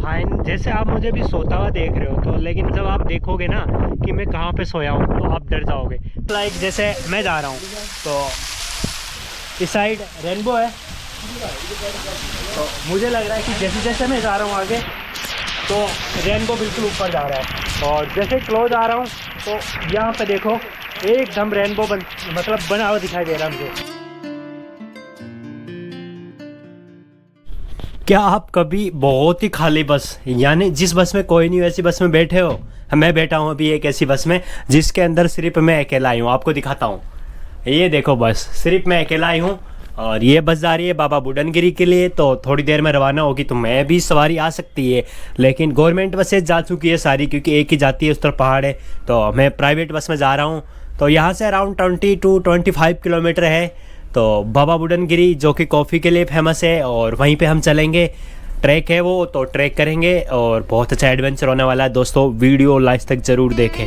Fine, जैसे आप मुझे भी सोता हुआ देख रहे हो, तो लेकिन जब आप देखोगे ना कि मैं कहाँ पे सोया हूँ तो आप डर जाओगे। लाइक जैसे मैं जा रहा हूँ तो इस साइड रेनबो है, तो मुझे लग रहा है कि जैसे जैसे मैं जा रहा हूँ आगे तो रेनबो बिल्कुल ऊपर जा रहा है, और जैसे क्लोज आ रहा हूँ तो यहाँ पे देखो एकदम रेनबो मतलब बना हुआ दिखाई दे रहा है मुझे। क्या आप कभी बहुत ही खाली बस, यानी जिस बस में कोई नहीं वैसी बस में बैठे हो? मैं बैठा हूँ अभी एक ऐसी बस में जिसके अंदर सिर्फ मैं अकेला ही हूँ। आपको दिखाता हूँ, ये देखो बस सिर्फ मैं अकेला ही हूँ, और ये बस जा रही है बाबा बुडनगिरी के लिए। तो थोड़ी देर में रवाना होगी तो मैं भी सवारी आ सकती है, लेकिन गवर्नमेंट बसेज जा चुकी है सारी, क्योंकि एक ही जाती है, उस तरफ पहाड़ है। तो मैं प्राइवेट बस में जा रहा हूँ। तो यहाँ से अराउंड 20 to 25 किलोमीटर है तो बाबा बुडनगिरी, जो कि कॉफ़ी के लिए फेमस है, और वहीं पे हम चलेंगे। ट्रैक है वो, तो ट्रैक करेंगे और बहुत अच्छा एडवेंचर होने वाला है दोस्तों। वीडियो लास्ट तक ज़रूर देखें।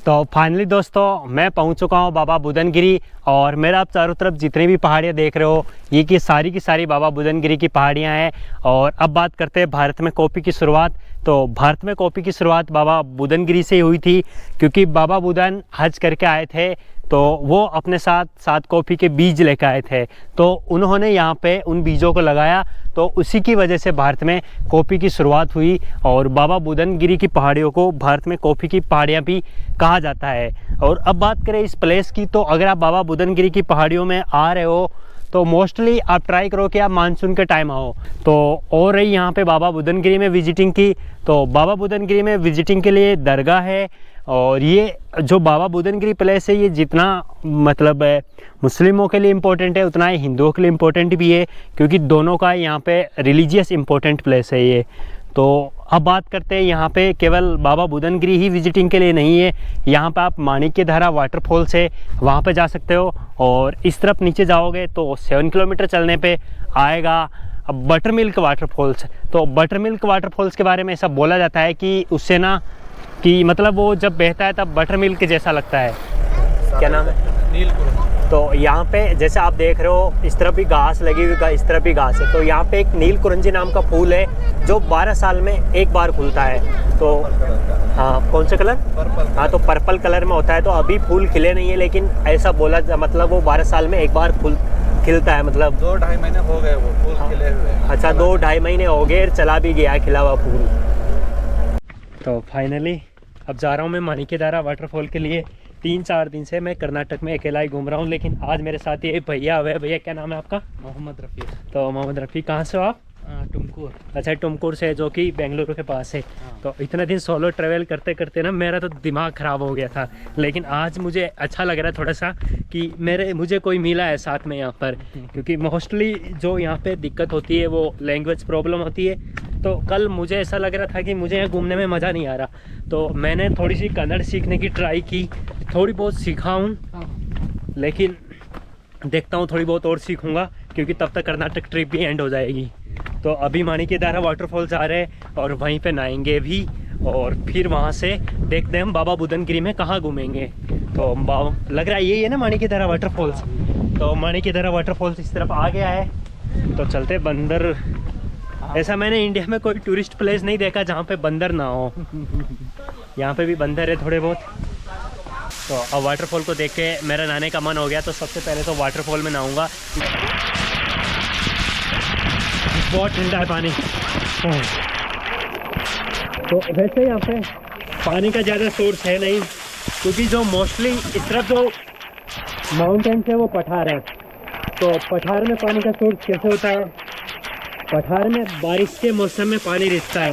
तो फाइनली दोस्तों मैं पहुंच चुका हूं बाबा बुदनगिरी, और मेरा आप चारों तरफ जितनी भी पहाड़ियां देख रहे हो ये की सारी बाबा बुदनगिरी की पहाड़ियां हैं। और अब बात करते हैं भारत में कॉफ़ी की शुरुआत। तो भारत में कॉफ़ी की शुरुआत बाबा बुदनगिरी से हुई थी, क्योंकि बाबा बुदन हज करके आए थे तो वो अपने साथ कॉफ़ी के बीज लेकर आए थे, तो उन्होंने यहाँ पे उन बीजों को लगाया, तो उसी की वजह से भारत में कॉफ़ी की शुरुआत हुई। और बाबा बुदनगिरी की पहाड़ियों को भारत में कॉफ़ी की पहाड़ियाँ भी कहा जाता है। और अब बात करें इस प्लेस की, तो अगर आप बाबा बुदनगिरी की पहाड़ियों में आ रहे हो तो मोस्टली आप ट्राई करो कि आप मानसून के टाइम आओ। तो और रही यहाँ पे बाबा बुदनगिरी में विजिटिंग की, तो बाबा बुदनगिरी में विजिटिंग के लिए दरगाह है। और ये जो बाबा बुदनगिरी प्लेस है ये जितना मतलब मुस्लिमों के लिए इम्पोर्टेंट है उतना ही हिंदुओं के लिए इम्पोर्टेंट भी है, क्योंकि दोनों का यहाँ पे रिलीजियस इम्पोर्टेंट प्लेस है ये। तो अब बात करते हैं, यहाँ पे केवल बाबा बुदनगिरी ही विजिटिंग के लिए नहीं है, यहाँ पे आप माणिक्यधारा वाटरफॉल्स है वहाँ पे जा सकते हो। और इस तरफ नीचे जाओगे तो 7 किलोमीटर चलने पे आएगा अब बटर मिल्क वाटरफॉल्स। तो बटर मिल्क वाटरफॉल्स के बारे में ऐसा बोला जाता है कि उससे ना कि मतलब वो जब बहता है तब बटर मिल्क जैसा लगता है। क्या नाम है? नीलकुरंज। तो यहाँ पे जैसे आप देख रहे हो इस तरफ भी घास लगी हुई, इस तरफ भी घास है। तो यहाँ पे एक नीलकुरंजी नाम का फूल है जो 12 साल में एक बार खुलता है। तो हाँ, कौन से कलर? पर्पल। हाँ, तो पर्पल कलर में होता है। तो अभी फूल खिले नहीं है, लेकिन ऐसा बोला मतलब वो 12 साल में एक बार खिलता है, मतलब 2-2.5 महीने हो गए वो फूल खिले हुए। अच्छा, 2-2.5 महीने हो गए, चला भी गया खिला हुआ फूल। तो फाइनली अब जा रहा हूँ मैं माणिक्यधारा वाटरफॉल के लिए। 3-4 दिन से मैं कर्नाटक में अकेला ही घूम रहा हूँ, लेकिन आज मेरे साथ ये भैया हुए। भैया क्या नाम है आपका? मोहम्मद रफ़ी। तो मोहम्मद रफ़ी, कहाँ से हो आप? टुमकुर। अच्छा, टुमकुर से, जो कि बेंगलुरु के पास है। तो इतने दिन सोलो ट्रैवल करते करते ना मेरा तो दिमाग ख़राब हो गया था, लेकिन आज मुझे अच्छा लग रहा है थोड़ा सा कि मुझे कोई मिला है साथ में यहाँ पर, क्योंकि मोस्टली जो यहाँ पे दिक्कत होती है वो लैंग्वेज प्रॉब्लम होती है। तो कल मुझे ऐसा लग रहा था कि मुझे यहाँ घूमने में मज़ा नहीं आ रहा, तो मैंने थोड़ी सी कन्नड़ सीखने की ट्राई की, थोड़ी बहुत सीखा हूँ, लेकिन देखता हूँ थोड़ी बहुत और सीखूँगा, क्योंकि तब तक कर्नाटक ट्रिप भी एंड हो जाएगी। तो अभी माणिक्यधारा वाटरफॉल जा रहे हैं और वहीं पे नहाएंगे भी, और फिर वहाँ से देखते हैं हम बाबा बुदनगिरी में कहाँ घूमेंगे। तो लग रहा है यही है ना माणिक्यधारा वाटरफॉल्स। तो माणिक्यधारा वाटरफॉल्स इस तरफ आ गया है, तो चलते बंदर। ऐसा मैंने इंडिया में कोई टूरिस्ट प्लेस नहीं देखा जहाँ पे बंदर ना हो। यहाँ पे भी बंदर है थोड़े बहुत। तो अब वाटरफॉल को देख के मेरा नहाने का मन हो गया, तो सबसे पहले तो वाटरफॉल में नहाऊंगा। बहुत ठंडा है पानी। तो वैसे यहाँ पे पानी का ज़्यादा सोर्स है नहीं, क्योंकि जो मोस्टली इस तरफ जो माउंटेन्स है वो पठार है। तो पठार में पानी का सोर्स कैसे होता है? पठार में बारिश के मौसम में पानी रिसता है,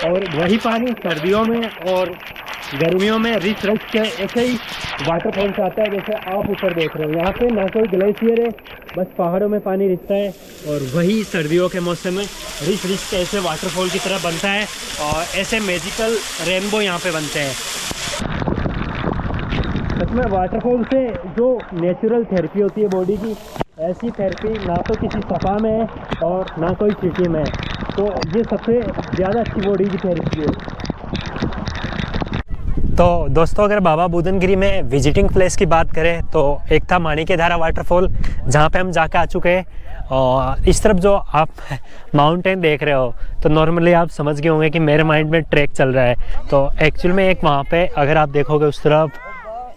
और वही पानी सर्दियों में और गर्मियों में रिस के ऐसे ही वाटरफॉल से आता है, जैसे आप ऊपर देख रहे हो। यहाँ पे ना कोई ग्लेशियर है, बस पहाड़ों में पानी रिसता है, और वही सर्दियों के मौसम में रिस के ऐसे वाटरफॉल की तरह बनता है, और ऐसे मैजिकल रेनबो यहाँ पे बनते हैं। सच में वाटरफॉल से जो नेचुरल थेरेपी होती है बॉडी की, ऐसी थेरेपी ना तो किसी सपा में है और ना कोई सिटी में है। तो ये सबसे ज़्यादा अच्छी बॉडी की थेरेपी है। तो दोस्तों, अगर बाबा बुदनगिरी में विजिटिंग प्लेस की बात करें तो एक था माणिक्यधारा वाटरफॉल, जहाँ पे हम जाके आ चुके हैं। और इस तरफ जो आप माउंटेन देख रहे हो तो नॉर्मली आप समझ गए होंगे कि मेरे माइंड में ट्रैक चल रहा है। तो एक्चुअल में एक वहाँ पे अगर आप देखोगे उस तरफ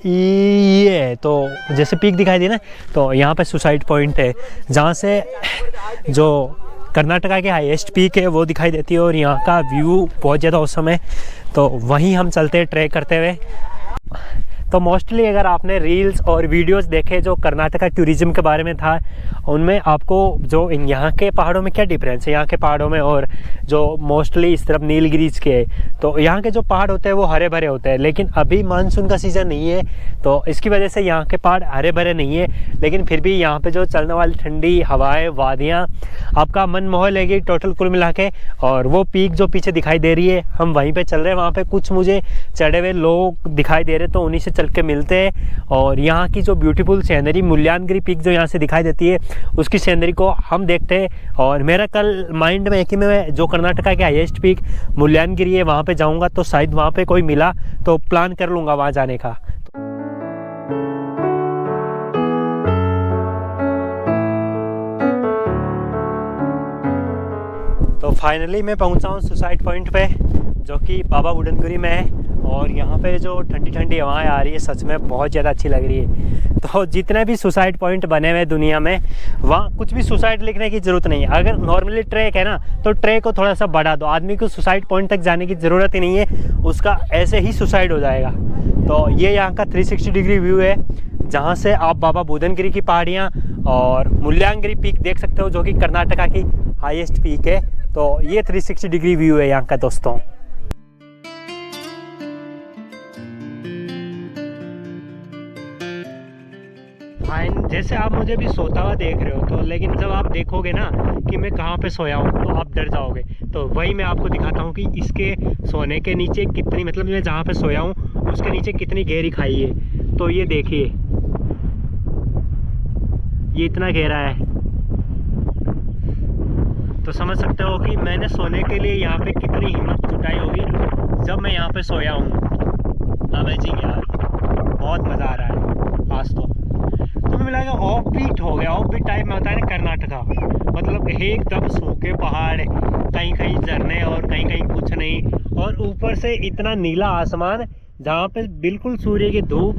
ये तो जैसे पीक दिखाई दी ना, तो यहाँ पे सुसाइड पॉइंट है जहाँ से जो कर्नाटका के हाईएस्ट पीक है वो दिखाई देती है और यहाँ का व्यू बहुत ज़्यादा औसम है। तो वहीं हम चलते हैं ट्रैक करते हुए। तो मोस्टली अगर आपने रील्स और वीडियोस देखे जो कर्नाटका टूरिज़्म के बारे में था, उनमें आपको जो यहाँ के पहाड़ों में क्या डिफरेंस है यहाँ के पहाड़ों में और जो मोस्टली इस तरफ नीलगिरीज के, तो यहाँ के जो पहाड़ होते हैं वो हरे भरे होते हैं। लेकिन अभी मानसून का सीज़न नहीं है तो इसकी वजह से यहाँ के पहाड़ हरे भरे नहीं है, लेकिन फिर भी यहाँ पे जो चलने वाली ठंडी हवाएं, वादियाँ आपका मन मोह लेगी टोटल कुल मिला के। और वो पीक जो पीछे दिखाई दे रही है हम वहीं पे चल रहे हैं, वहाँ पे कुछ मुझे चढ़े हुए लोग दिखाई दे रहे तो उन्हीं से चल के मिलते हैं। और यहाँ की जो ब्यूटीफुल सीनरी मुल्यानगिरी पीक जो यहाँ से दिखाई देती है उसकी सीनरी को हम देखते हैं। और मेरा कल माइंड में है कि मैं जो कर्नाटका के हाईएस्ट पीक मुल्यानगिरी है वहाँ पे जाऊँगा, तो शायद वहाँ पे कोई मिला तो प्लान कर लूँगा वहाँ जाने का। तो फाइनली मैं पहुंचा हूँ सुसाइड पॉइंट पे जो कि बाबा बुदनगिरी में है। और यहाँ पे जो ठंडी ठंडी हवाएं आ रही है सच में बहुत ज़्यादा अच्छी लग रही है। तो जितने भी सुसाइड पॉइंट बने हुए दुनिया में वहाँ कुछ भी सुसाइड लिखने की ज़रूरत नहीं है। अगर नॉर्मली ट्रैक है ना तो ट्रैक को थोड़ा सा बढ़ा दो, आदमी को सुसाइड पॉइंट तक जाने की ज़रूरत ही नहीं है, उसका ऐसे ही सुसाइड हो जाएगा। तो ये यहाँ का 360 डिग्री व्यू है जहाँ से आप बाबा बुदनगिरी की पहाड़ियाँ और मुल्यानगिरी पीक देख सकते हो जो कि कर्नाटका की हाईएस्ट पीक है। तो ये 360 डिग्री व्यू है यहाँ का दोस्तों। फाइन, जैसे आप मुझे भी सोता हुआ देख रहे हो तो, लेकिन जब आप देखोगे ना कि मैं कहाँ पे सोया हूँ तो आप डर जाओगे। तो वही मैं आपको दिखाता हूँ कि इसके सोने के नीचे कितनी, मतलब मैं जहाँ पे सोया हूँ उसके नीचे कितनी गहरी खाई है। तो ये देखिए ये इतना गहरा है, तो समझ सकते हो कि मैंने सोने के लिए यहाँ पे कितनी हिम्मत जुटाई होगी जब मैं यहाँ पे सोया हूँ। अमेजिंग यार, बहुत मज़ा आ रहा है आज तो मुझे लगा ऑफ बीट हो गया। ऑफ बीट टाइप में होता है ना कर्नाटका, मतलब एकदम सूखे पहाड़, कहीं कहीं झरने और कहीं कहीं कुछ नहीं, और ऊपर से इतना नीला आसमान जहाँ पे बिल्कुल सूर्य की धूप